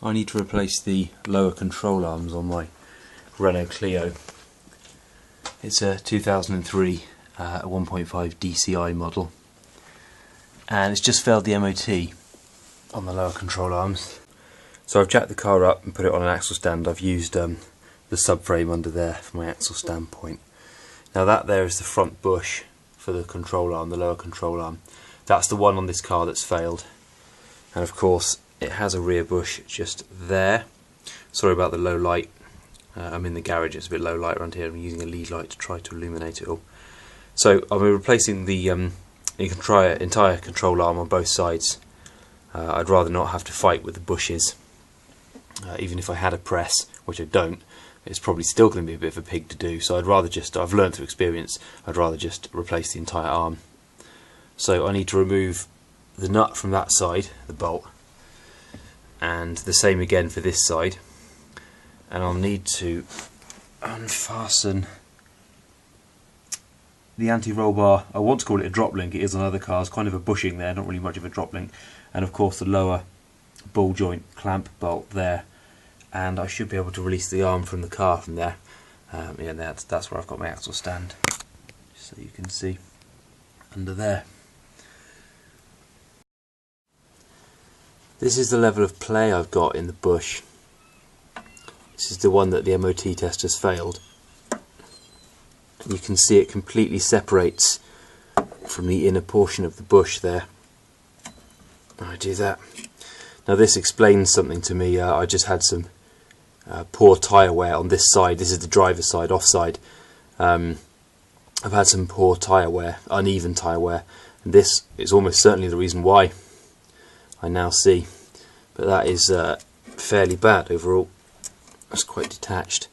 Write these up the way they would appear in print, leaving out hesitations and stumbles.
I need to replace the lower control arms on my Renault Clio. It's a 2003 1.5 DCI model, and it's just failed the MOT on the lower control arms. So I've jacked the car up and put it on an axle stand. I've used the subframe under there for my axle stand point. Now that there is the front bush for the control arm, the lower control arm. That's the one on this car that's failed. And of course it has a rear bush just there. Sorry about the low light. I'm in the garage, it's a bit low light around here. I'm using a lead light to try to illuminate it all. So I'll be replacing the entire control arm on both sides. I'd rather not have to fight with the bushes. Even if I had a press, which I don't, it's probably still going to be a bit of a pig to do. So I'd rather just, I've learned through experience, I'd rather just replace the entire arm. So I need to remove the nut from that side, the bolt, and the same again for this side. And I'll need to unfasten the anti-roll bar. I want to call it a drop link, it is on other cars, kind of a bushing there, not really much of a drop link. And of course the lower ball joint clamp bolt there. And I should be able to release the arm from the car from there. Yeah, that's where I've got my axle stand, just so you can see under there. This is the level of play I've got in the bush. This is the one that the MOT test has failed. And you can see it completely separates from the inner portion of the bush there. I do that. Now this explains something to me. I just had some poor tyre wear on this side. This is the driver's side, offside. I've had some poor tyre wear, uneven tyre wear, and this is almost certainly the reason why. I now see. But that is fairly bad overall. It's quite detached.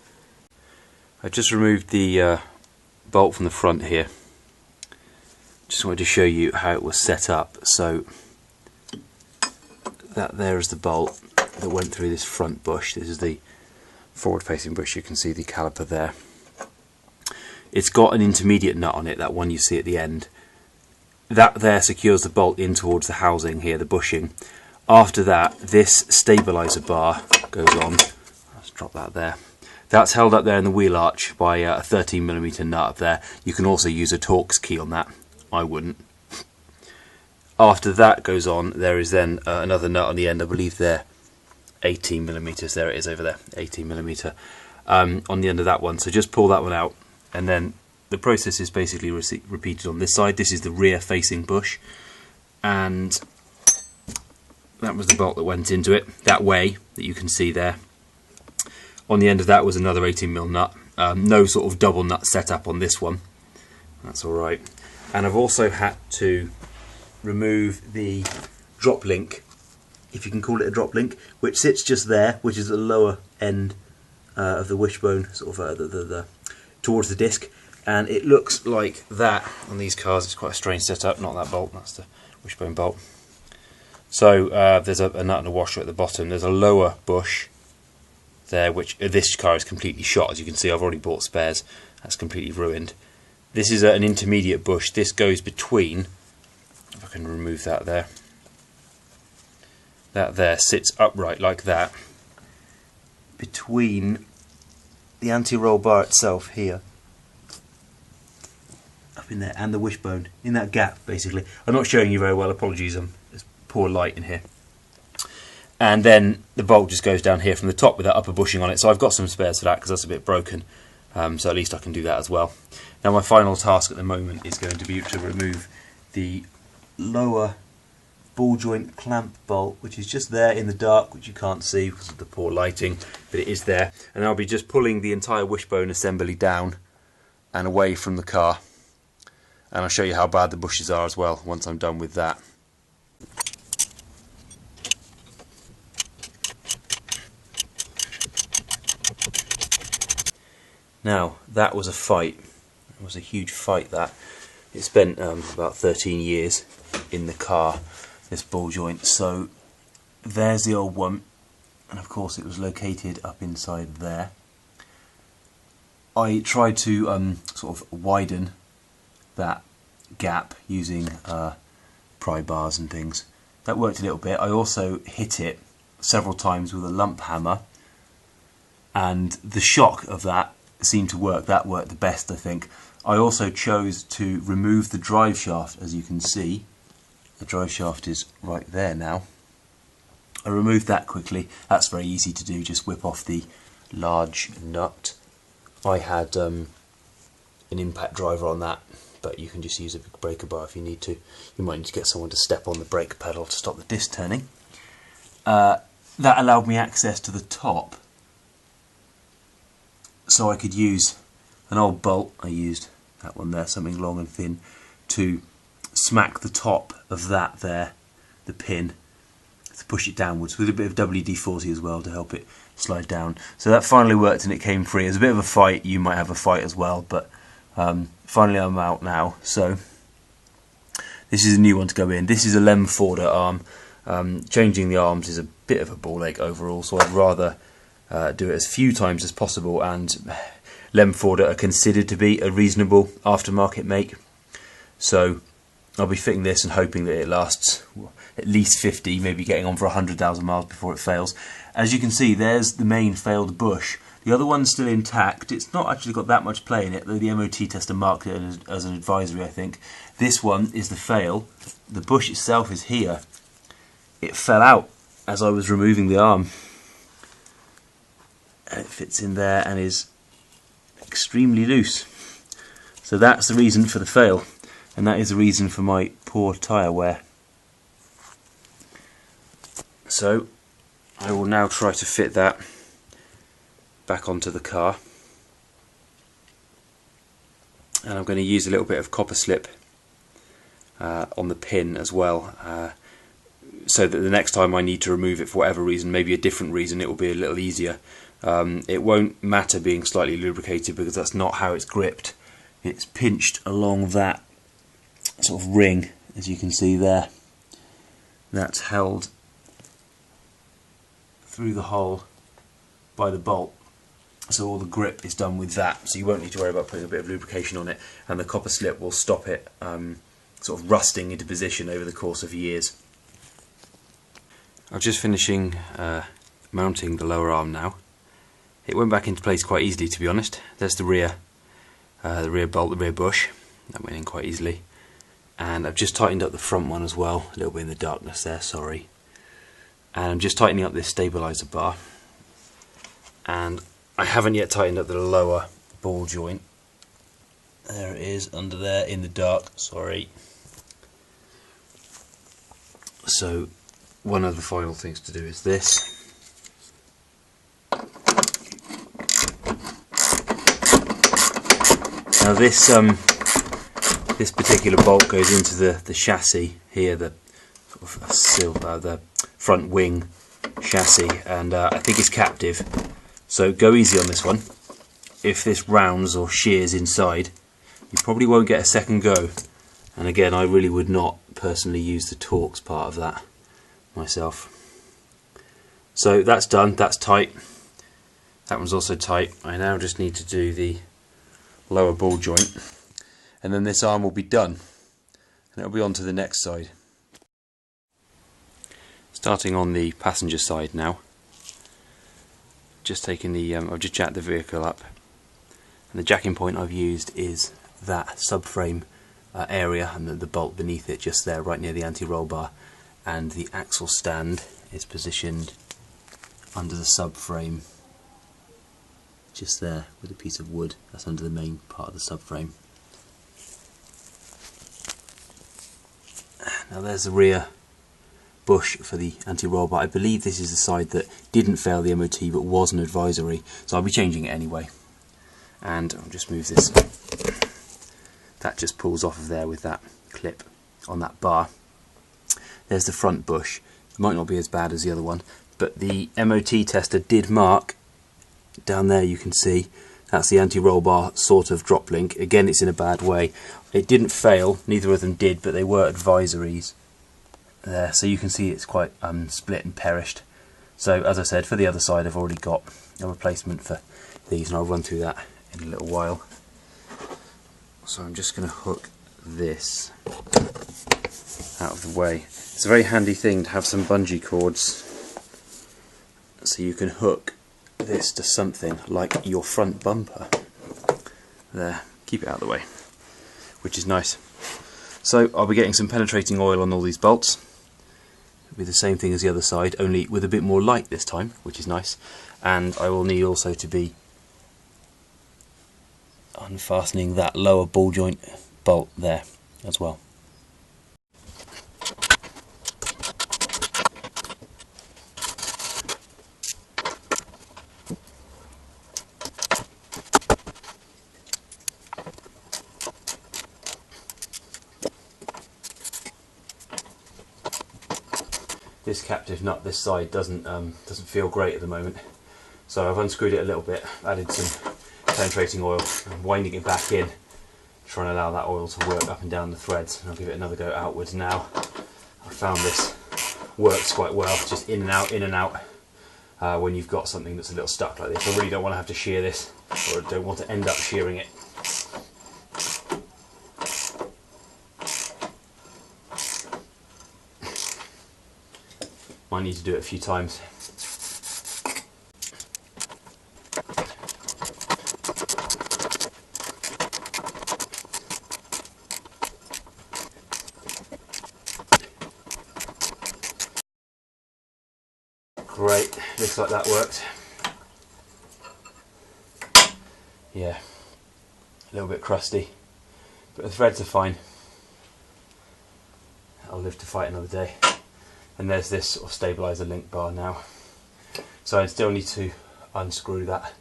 I just removed the bolt from the front here. Just wanted to show you how it was set up. So that there is the bolt that went through this front bush. This is the forward facing bush. You can see the caliper there. It's got an intermediate nut on it, that one you see at the end. That there secures the bolt in towards the housing here, the bushing. After that, this stabiliser bar goes on. Let's drop that there. That's held up there in the wheel arch by a 13mm nut up there. You can also use a Torx key on that. I wouldn't. After that goes on, there is then another nut on the end. I believe they're 18mm. There it is over there, 18mm on the end of that one. So just pull that one out, and then the process is basically repeated on this side. This is the rear facing bush, and that was the bolt that went into it that way that you can see there. On the end of that was another 18mm nut. No sort of double nut setup on this one. That's alright. And I've also had to remove the drop link, if you can call it a drop link, which sits just there, which is at the lower end of the wishbone, sort of towards the disc. And it looks like that on these cars. It's quite a strange setup. Not that bolt, that's the wishbone bolt. So there's a nut and a washer at the bottom. There's a lower bush there, which this car is completely shot. As you can see, I've already bought spares. That's completely ruined. This is an intermediate bush. This goes between, if I can remove that there. That there sits upright like that between the anti-roll bar itself here, up in there, and the wishbone, in that gap basically. I'm not showing you very well, apologies, there's poor light in here. And then the bolt just goes down here from the top with that upper bushing on it. So I've got some spares for that because that's a bit broken, so at least I can do that as well. Now my final task at the moment is going to be to remove the lower ball joint clamp bolt, which is just there in the dark, which you can't see because of the poor lighting, but it is there. And I'll be just pulling the entire wishbone assembly down and away from the car, and I'll show you how bad the bushes are as well once I'm done with that. Now that was a fight. It was a huge fight. That it spent about 13 years in the car, this ball joint. So there's the old one, and of course it was located up inside there. I tried to sort of widen that gap using pry bars and things. That worked a little bit. I also hit it several times with a lump hammer, and the shock of that seemed to work. That worked the best, I think. I also chose to remove the drive shaft. As you can see, the drive shaft is right there now. I removed that quickly. That's very easy to do, just whip off the large nut. I had an impact driver on that, but you can just use a big breaker bar if you need to. You might need to get someone to step on the brake pedal to stop the disc turning. That allowed me access to the top, so I could use an old bolt. I used that one there, something long and thin, to smack the top of that there, the pin, to push it downwards, with a bit of WD-40 as well to help it slide down. So that finally worked and it came free. It was a bit of a fight. You might have a fight as well, but finally I'm out now. So this is a new one to go in. This is a Lem Forder arm. Changing the arms is a bit of a ball ache overall, so I'd rather do it as few times as possible, and Lem Forder are considered to be a reasonable aftermarket make. So I'll be fitting this and hoping that it lasts at least 50, maybe getting on for 100,000 miles before it fails. As you can see, there's the main failed bush. The other one's still intact. It's not actually got that much play in it, though the MOT tester marked it as an advisory, I think. This one is the fail. The bush itself is here. It fell out as I was removing the arm. And it fits in there and is extremely loose. So that's the reason for the fail. And that is the reason for my poor tyre wear. So I will now try to fit that back onto the car, and I'm going to use a little bit of copper slip on the pin as well, so that the next time I need to remove it for whatever reason, maybe a different reason, it will be a little easier. It won't matter being slightly lubricated because that's not how it's gripped. It's pinched along that sort of ring, as you can see there. That's held through the hole by the bolt, so all the grip is done with that, so you won't need to worry about putting a bit of lubrication on it, and the copper slip will stop it sort of rusting into position over the course of years. I'm just finishing mounting the lower arm now. It went back into place quite easily, to be honest. There's the rear bolt, the rear bush. That went in quite easily. And I've just tightened up the front one as well, a little bit in the darkness there, sorry. And I'm just tightening up this stabilizer bar. And I haven't yet tightened up the lower ball joint. There it is, under there in the dark, sorry. So one of the final things to do is this. Now this particular bolt goes into the chassis here, the sort of the front wing chassis, and I think it's captive. So go easy on this one. If this rounds or shears inside, you probably won't get a second go. And again, I really would not personally use the Torx part of that myself. So that's done, that's tight. That one's also tight. I now just need to do the lower ball joint, and then this arm will be done. And it'll be on to the next side. Starting on the passenger side now. Just taking the, I've just jacked the vehicle up, and the jacking point I've used is that subframe area, and the bolt beneath it, just there, right near the anti-roll bar, and the axle stand is positioned under the subframe, just there with a piece of wood. That's under the main part of the subframe. Now there's the rear bush for the anti-roll bar. I believe this is the side that didn't fail the MOT but was an advisory, so I'll be changing it anyway. And I'll just move this. That just pulls off of there with that clip on that bar. There's the front bush. It might not be as bad as the other one, but the MOT tester did mark down there, you can see that's the anti-roll bar sort of drop link. Again, it's in a bad way. It didn't fail, neither of them did, but they were advisories there, so you can see it's quite split and perished. So as I said, for the other side I've already got a replacement for these, and I'll run through that in a little while. So I'm just going to hook this out of the way. It's a very handy thing to have some bungee cords so you can hook this to something like your front bumper. There, keep it out of the way, which is nice. So I'll be getting some penetrating oil on all these bolts. It'll be the same thing as the other side, only with a bit more light this time, which is nice. And I will need also to be unfastening that lower ball joint bolt there as well. This captive nut this side doesn't feel great at the moment, so I've unscrewed it a little bit, added some penetrating oil, and winding it back in, trying to allow that oil to work up and down the threads. And I'll give it another go outwards now. I found this works quite well, just in and out, when you've got something that's a little stuck like this. I really don't want to have to shear this, or I don't want to end up shearing it. Might need to do it a few times. Great, looks like that worked. Yeah, a little bit crusty, but the threads are fine. I'll live to fight another day. And there's this sort of stabiliser link bar now. So I still need to unscrew that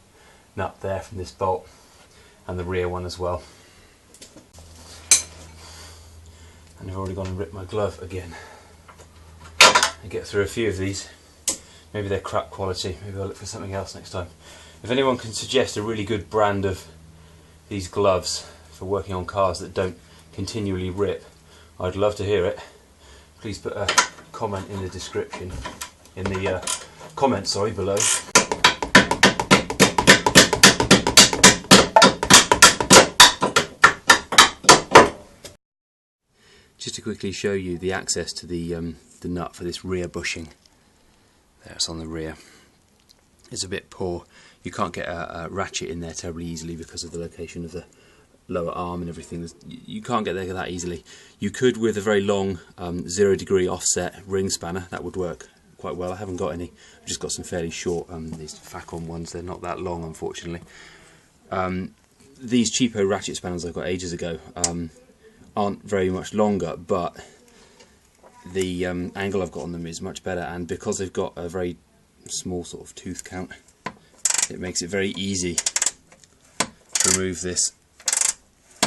nut there from this bolt, and the rear one as well. And I've already gone and ripped my glove again. I get through a few of these. Maybe they're crap quality, maybe I'll look for something else next time. If anyone can suggest a really good brand of these gloves for working on cars that don't continually rip, I'd love to hear it. Please put a comment in the description, in the comments, sorry, below. Just to quickly show you the access to the nut for this rear bushing. There, it's on the rear. It's a bit poor. You can't get a ratchet in there terribly easily because of the location of the lower arm and everything. You can't get there that easily. You could with a very long 0-degree offset ring spanner. That would work quite well. I haven't got any. I've just got some fairly short these Facon ones. They're not that long, unfortunately. These cheapo ratchet spanners I got ages ago aren't very much longer, but the angle I've got on them is much better, and because they've got a very small sort of tooth count, it makes it very easy to remove this.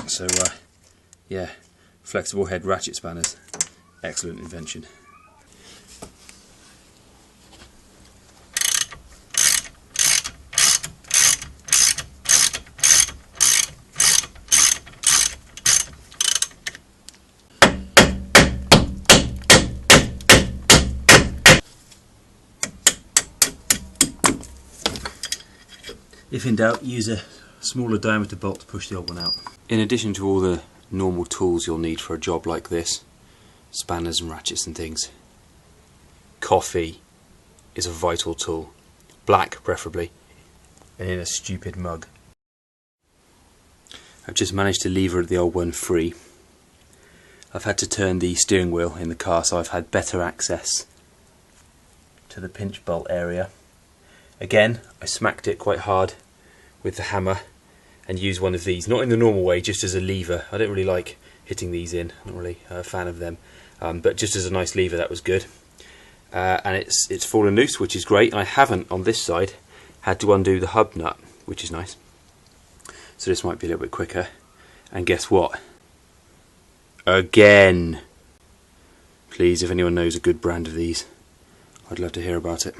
So yeah, flexible head ratchet spanners, excellent invention. If in doubt, use a smaller diameter bolt to push the old one out. In addition to all the normal tools you'll need for a job like this, spanners and ratchets and things, coffee is a vital tool. Black preferably, and in a stupid mug. I've just managed to lever the old one free. I've had to turn the steering wheel in the car, so I've had better access to the pinch bolt area. Again, I smacked it quite hard with the hammer and used one of these, not in the normal way, just as a lever. I don't really like hitting these in, I'm not really a fan of them, but just as a nice lever, that was good. And it's fallen loose, which is great. I haven't, on this side, had to undo the hub nut, which is nice. So this might be a little bit quicker. And guess what? Again! Please, if anyone knows a good brand of these, I'd love to hear about it.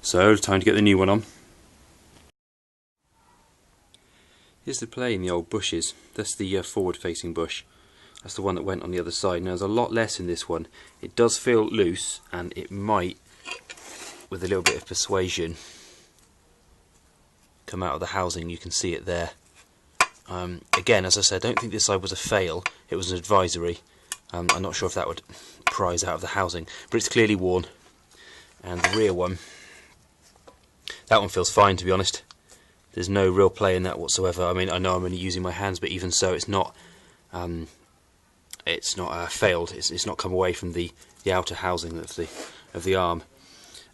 So, time to get the new one on. Here's the play in the old bushes. That's the forward-facing bush. That's the one that went on the other side. Now, there's a lot less in this one. It does feel loose, and it might, with a little bit of persuasion, come out of the housing. You can see it there. Again, as I said, I don't think this side was a fail. It was an advisory. I'm not sure if that would prise out of the housing, but it's clearly worn. And the rear one That one feels fine, to be honest. There's no real play in that whatsoever. I mean, I know I'm only using my hands, but even so, it's not failed. It's not come away from the outer housing of the arm.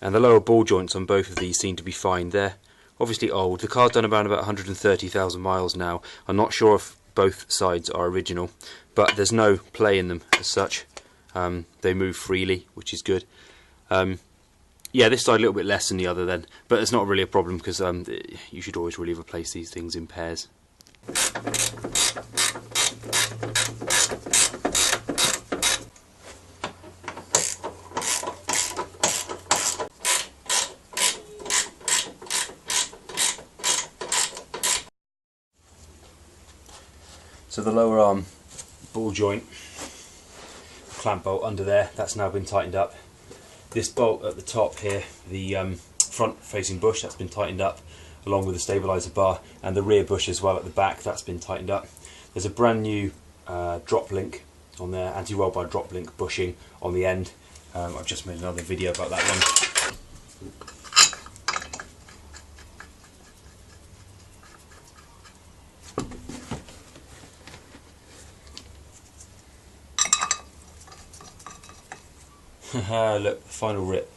And the lower ball joints on both of these seem to be fine. They're obviously old. The car's done about 130,000 miles now. I'm not sure if both sides are original, but there's no play in them as such. They move freely, which is good. Yeah, this side a little bit less than the other then, but it's not really a problem because you should always really replace these things in pairs. So the lower arm ball joint, clamp bolt under there, that's now been tightened up. This bolt at the top here, the front facing bush, that's been tightened up along with the stabiliser bar, and the rear bush as well at the back, that's been tightened up. There's a brand new drop link on there, anti-roll bar drop link bushing on the end. I've just made another video about that one. Look, the final rip.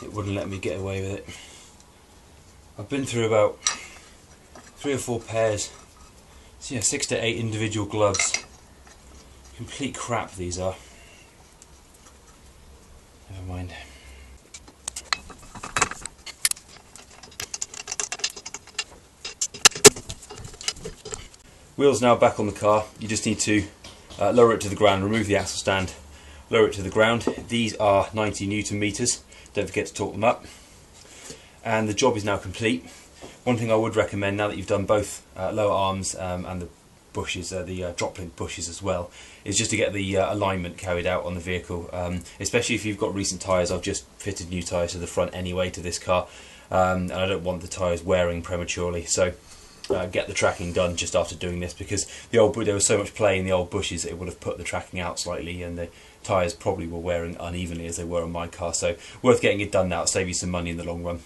It wouldn't let me get away with it. I've been through about 3 or 4 pairs. So yeah, 6 to 8 individual gloves. Complete crap these are. Never mind. Wheels now back on the car. You just need to lower it to the ground, remove the axle stand, lower it to the ground. These are 90 Newton meters. Don't forget to torque them up. And the job is now complete. One thing I would recommend, now that you've done both lower arms and the bushes, the drop link bushes as well, is just to get the alignment carried out on the vehicle. Especially if you've got recent tyres. I've just fitted new tyres to the front anyway to this car, and I don't want the tyres wearing prematurely. So get the tracking done just after doing this, because there was so much play in the old bushes that it would have put the tracking out slightly, and the tyres probably were wearing unevenly as they were on my car. So worth getting it done now, it'll save you some money in the long run.